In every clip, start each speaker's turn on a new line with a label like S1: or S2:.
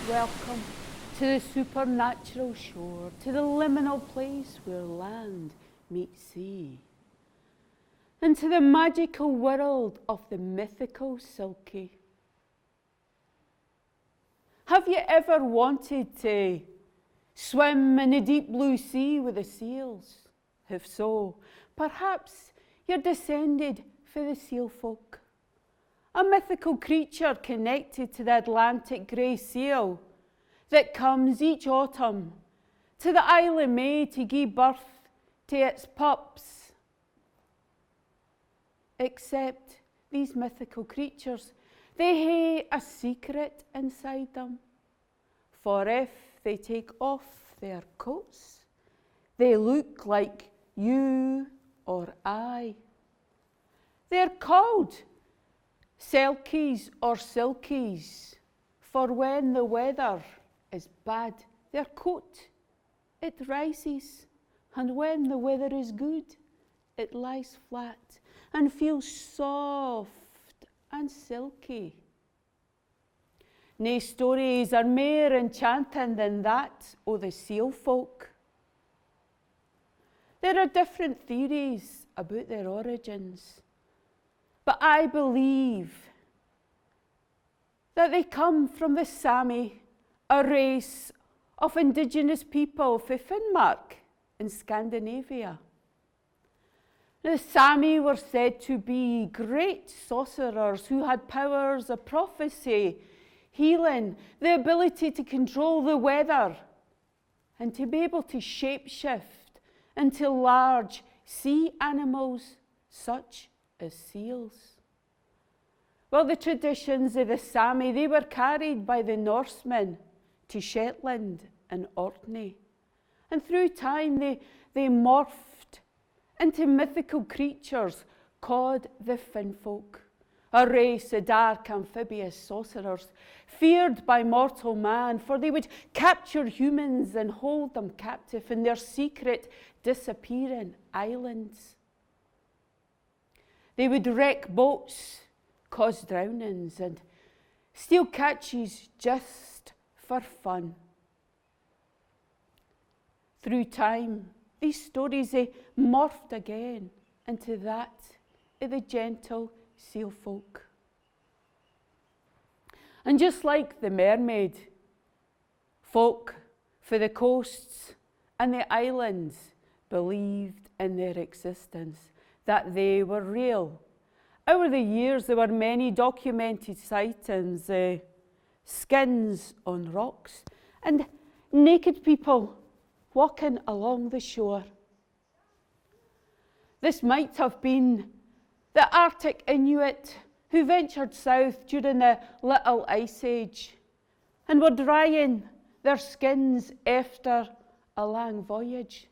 S1: Welcome to the supernatural shore, to the liminal place where land meets sea, and to the magical world of the mythical Silkie. Have you ever wanted to swim in the deep blue sea with the seals? If so, perhaps you're descended for the seal folk, a mythical creature connected to the Atlantic grey seal that comes each autumn to the Isle of May to give birth to its pups. Except these mythical creatures, they hae a secret inside them. For if they take off their coats, they look like you or I. They're called selkies or silkies, for when the weather is bad, their coat, it rises, and when the weather is good, it lies flat and feels soft and silky. Nae stories are mair enchanting than that o' the seal folk. There are different theories about their origins, but I believe that they come from the Sami, a race of indigenous people from Finnmark in Scandinavia. The Sami were said to be great sorcerers who had powers of prophecy, healing, the ability to control the weather, and to be able to shapeshift into large sea animals such as seals. Well, the traditions of the Sami, they were carried by the Norsemen to Shetland and Orkney. And through time, they morphed into mythical creatures called the Finnfolk, a race of dark amphibious sorcerers, feared by mortal man, for they would capture humans and hold them captive in their secret, disappearing islands. They would wreck boats, cause drownings, and steal catches just for fun. Through time, these stories they morphed again into that of the gentle seal folk. And just like the mermaid, folk for the coasts and the islands believed in their existence, that they were real. Over the years, there were many documented sightings, skins on rocks, and naked people walking along the shore. This might have been the Arctic Inuit who ventured south during the Little Ice Age and were drying their skins after a long voyage.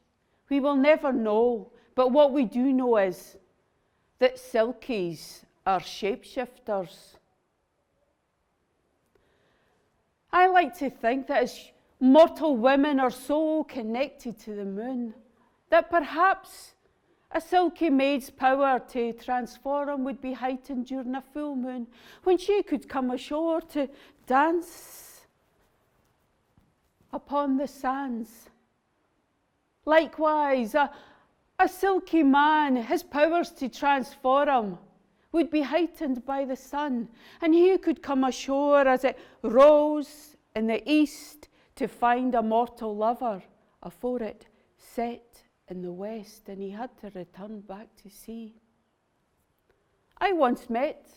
S1: We will never know, but what we do know is that silkies are shapeshifters. I like to think that as mortal women are so connected to the moon, that perhaps a silky maid's power to transform would be heightened during a full moon, when she could come ashore to dance upon the sands. Likewise, a silky man, his powers to transform would be heightened by the sun, and he could come ashore as it rose in the east to find a mortal lover afore it set in the west, and he had to return back to sea. I once met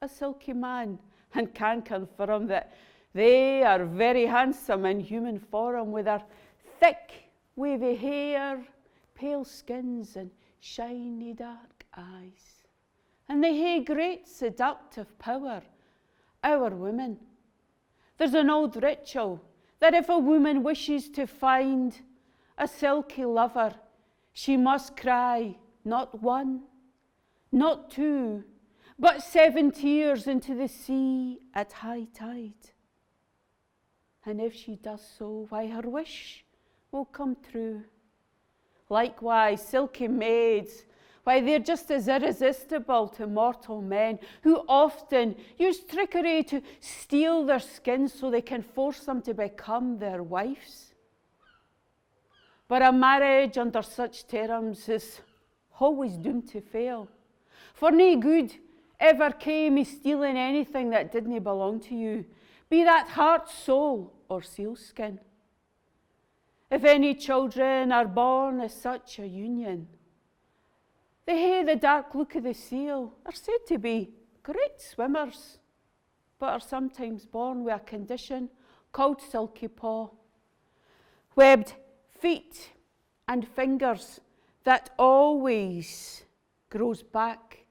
S1: a silky man and can confirm that they are very handsome in human form, with their thick, wavy hair, pale skins, and shiny dark eyes. And they hae great seductive power, our women. There's an old ritual that if a woman wishes to find a silky lover, she must cry not one, not two, but 7 tears into the sea at high tide. And if she does so, why, her wish will come true. Likewise, silky maids Why, they're just as irresistible to mortal men who often use trickery to steal their skins so they can force them to become their wives. But a marriage under such terms is always doomed to fail. For nae good ever came of stealing anything that didn't belong to you, be that heart, soul, or sealskin. If any children are born of such a union, they hae the dark look of the seal, are said to be great swimmers, but are sometimes born with a condition called silky paw, webbed feet and fingers that always grows back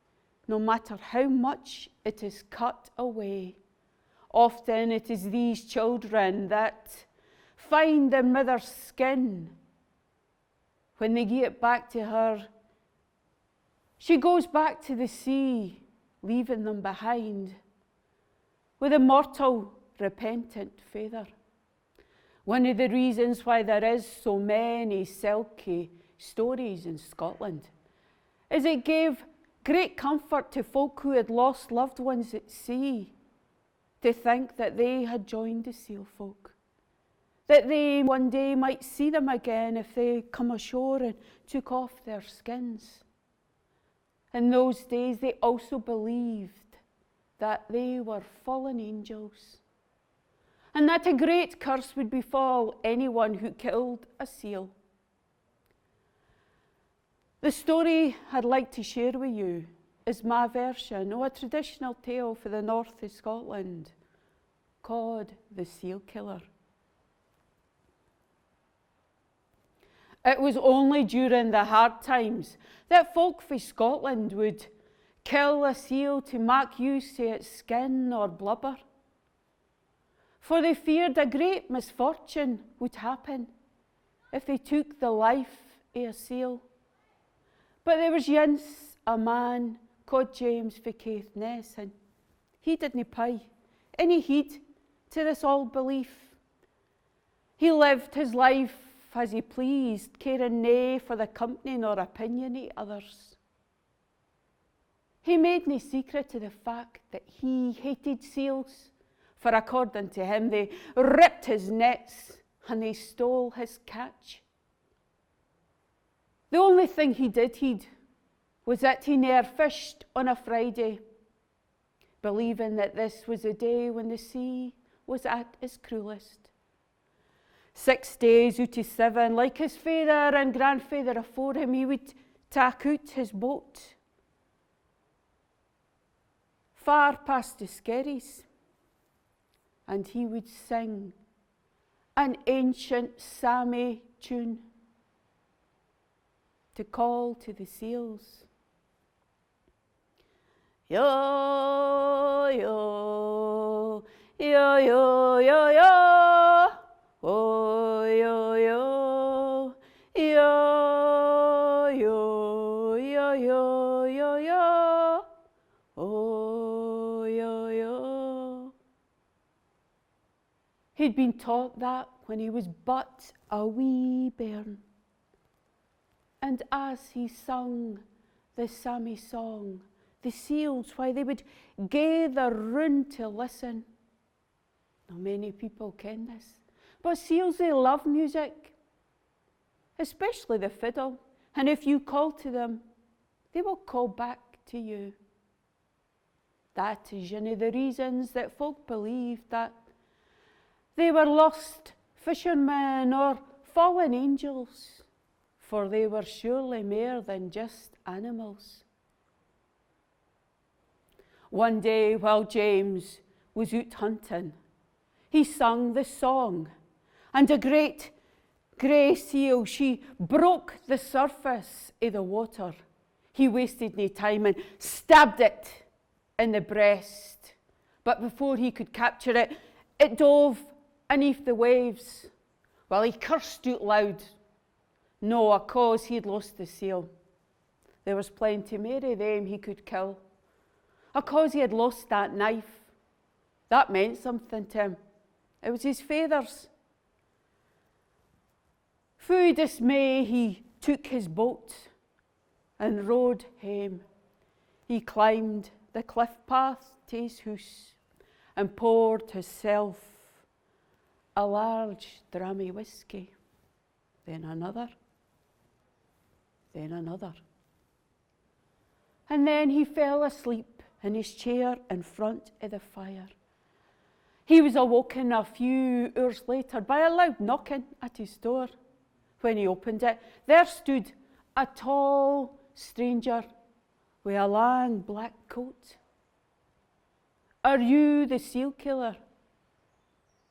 S1: no matter how much it is cut away. Often it is these children that find their mother's skin. When they give it back to her, she goes back to the sea, leaving them behind with a mortal, repentant father. One of the reasons why there is so many selkie stories in Scotland is it gave great comfort to folk who had lost loved ones at sea to think that they had joined the seal folk, that they one day might see them again if they come ashore and took off their skins. In those days, they also believed that they were fallen angels, and that a great curse would befall anyone who killed a seal. The story I'd like to share with you is my version of a traditional tale for the north of Scotland called The Seal Killer. It was only during the hard times that folk from Scotland would kill a seal to make use of its skin or blubber, for they feared a great misfortune would happen if they took the life of a seal. But there was once a man called James for Caithness, and he didn't pay any heed to this old belief. He lived his life as he pleased, caring nae for the company nor opinion of others. He made no secret of the fact that he hated seals, for according to him they ripped his nets and they stole his catch. The only thing he did heed was that he ne'er fished on a Friday, believing that this was a day when the sea was at its cruelest. 6 days out of 7, like his father and grandfather afore him, he would tack out his boat far past the skerries, and he would sing an ancient Sami tune to call to the seals. Yo, yo, yo, yo, yo, yo. Oh, yo, yo, yo, yo, yo, yo, yo, yo, oh, yo, yo. He'd been taught that when he was but a wee bairn. And as he sung the Sami song, the seals, why they would gather round to listen. Not many people ken this. But seals, they love music, especially the fiddle. And if you call to them, they will call back to you. That is one of the reasons that folk believed that they were lost fishermen or fallen angels, for they were surely more than just animals. One day while James was out hunting, he sung the song, and a great grey seal, she broke the surface of the water. He wasted no time and stabbed it in the breast. But before he could capture it, it dove beneath the waves, while he cursed out loud. No, a cause he had lost the seal. There was plenty more of them he could kill. A cause he had lost that knife. That meant something to him. It was his father's. Full dismay, he took his boat and rode hame. He climbed the cliff path to his hoose and poured hisself a large drammy whisky, then another, then another. And then he fell asleep in his chair in front of the fire. He was awoken a few hours later by a loud knocking at his door. When he opened it, there stood a tall stranger with a long black coat. "Are you the seal killer?"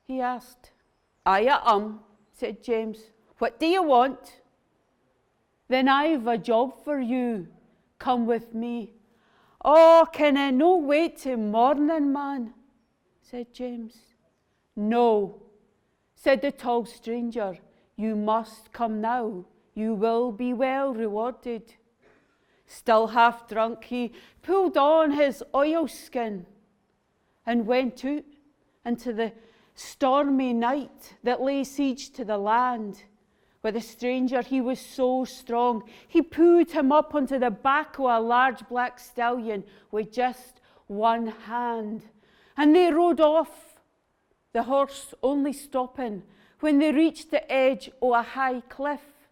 S1: he asked. "I said James. "What do you want?" "Then I've a job for you. Come with me." "Oh, can I no wait till morning, man?" said James. "No," said the tall stranger. "You must come now. You will be well rewarded." Still half drunk, he pulled on his oilskin and went out into the stormy night that lay siege to the land. With the stranger, he was so strong, he pulled him up onto the back of a large black stallion with just one hand. And they rode off, the horse only stopping when they reached the edge of a high cliff.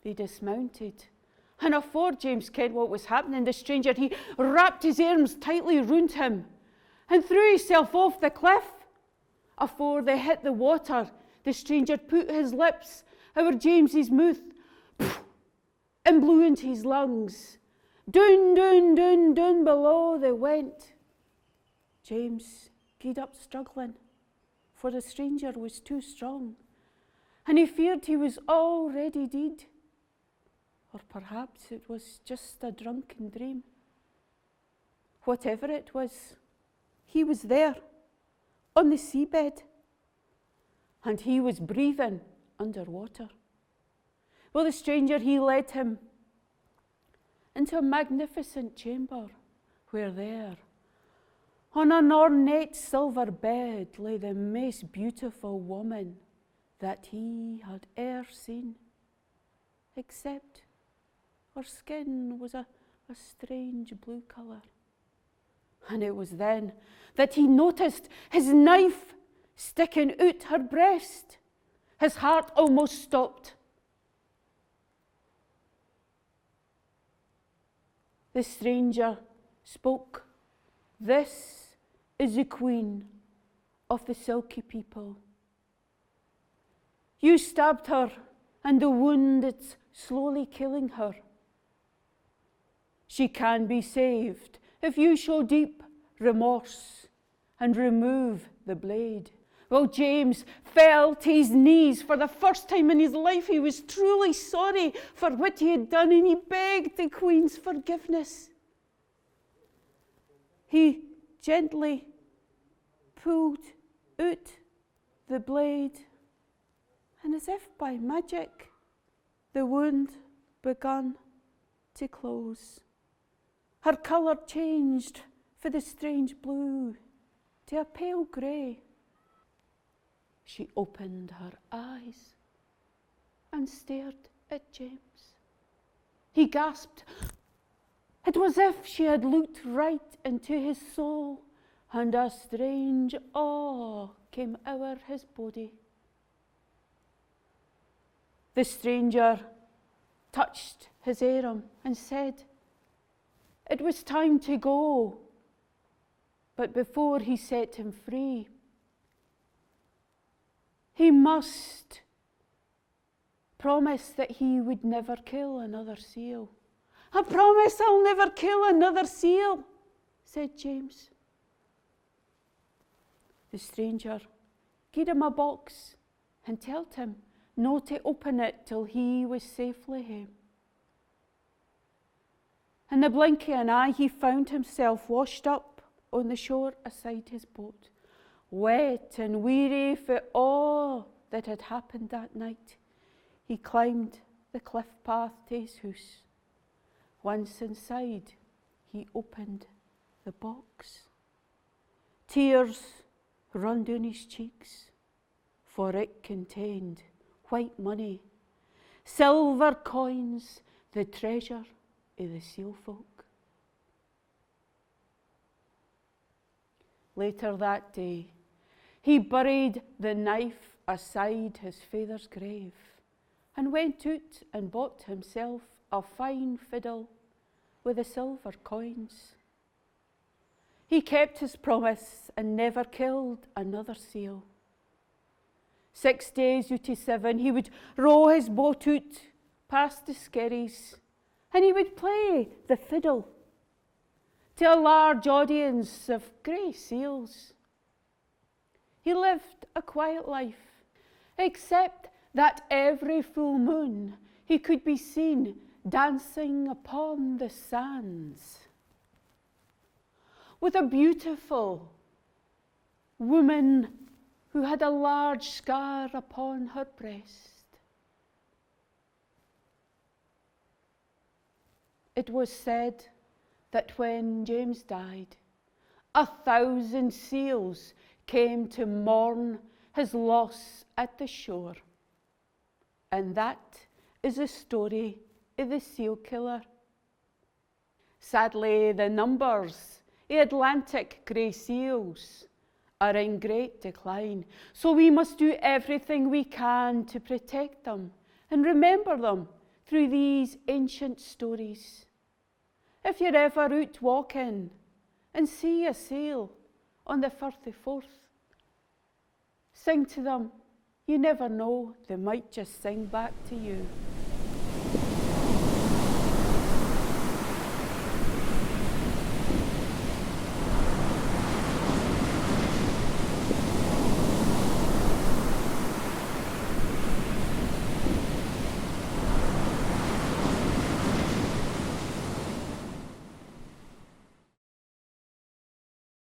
S1: They dismounted. And afore James kent what was happening, the stranger, he wrapped his arms tightly round him and threw himself off the cliff. Afore they hit the water, the stranger put his lips over James's mouth and blew into his lungs. Down, down, down, down below they went. James gied up struggling, for the stranger was too strong, and he feared he was already dead. Or perhaps it was just a drunken dream. Whatever it was, he was there on the seabed, and he was breathing underwater. Well, the stranger, he led him into a magnificent chamber where there, on an ornate silver bed, lay the most beautiful woman that he had e'er seen, except her skin was a strange blue colour. And it was then that he noticed his knife sticking out her breast. His heart almost stopped. The stranger spoke. "This is the queen of the Silky people. You stabbed her, and the wound is slowly killing her. She can be saved if you show deep remorse and remove the blade." Well, James fell to his knees. For the first time in his life, he was truly sorry for what he had done, and he begged the queen's forgiveness. He gently pulled out the blade, and as if by magic, the wound began to close. Her colour changed from the strange blue to a pale grey. She opened her eyes and stared at James. He gasped. It was as if she had looked right into his soul, and a strange awe came over his body. The stranger touched his arm and said it was time to go. But before he set him free, he must promise that he would never kill another seal. "I promise I'll never kill another seal," said James. The stranger gave him a box and told him not to open it till he was safely home. In the blink of an eye, he found himself washed up on the shore aside his boat, wet and weary for all that had happened that night. He climbed the cliff path to his house. Once inside, he opened the box. Tears ran down his cheeks, for it contained white money, silver coins, the treasure of the seal folk. Later that day, he buried the knife aside his father's grave and went out and bought himself a fine fiddle with the silver coins. He kept his promise and never killed another seal. 6 days out of 7, he would row his boat out past the skerries, and he would play the fiddle to a large audience of grey seals. He lived a quiet life, except that every full moon he could be seen dancing upon the sands with a beautiful woman who had a large scar upon her breast. It was said that when James died, 1,000 seals came to mourn his loss at the shore. And that is the story of the seal killer. Sadly, the numbers of Atlantic grey seals are in great decline, so we must do everything we can to protect them and remember them through these ancient stories. If you're ever out walking and see a seal on the 34th, sing to them. You never know, they might just sing back to you.